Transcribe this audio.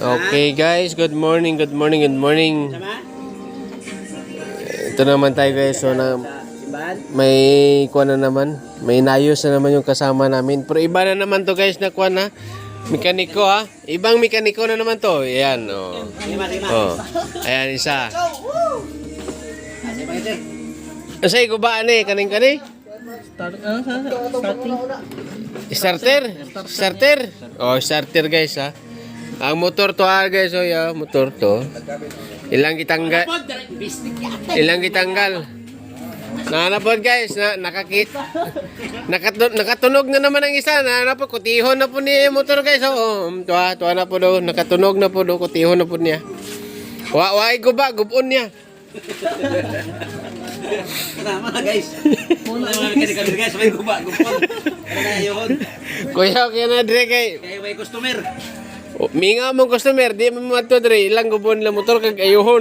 Okay guys, good morning, good morning, good morning. Ito naman tayo guys, so may kuha na naman, may nayos na naman yung kasama namin. Pero iba na naman to guys na kuha na, mekaniko ha, ibang mekaniko na naman to. Ayan, oh. Ayan, isa. Asay ko ba ani, kaning-kani? Starter? Oh, starter guys ha. Ang motor to ha guys, oh yeah, motor to. Ilang kitanggal? Nanapod guys, nakatunog na naman ang isa. Nanapod, kutihon na po niya yung motor guys. Oh, tuwa na po do, nakatunog na po do, kutihon na po niya. Waay guba, gubon niya. Tama na guys. Muna mga guys, may guba, gubon. Kuya, kaya na dire kay. Kaya may customer. Minga mong customer, di mo mato dire, ilang gubon lang motor kag ayuhon.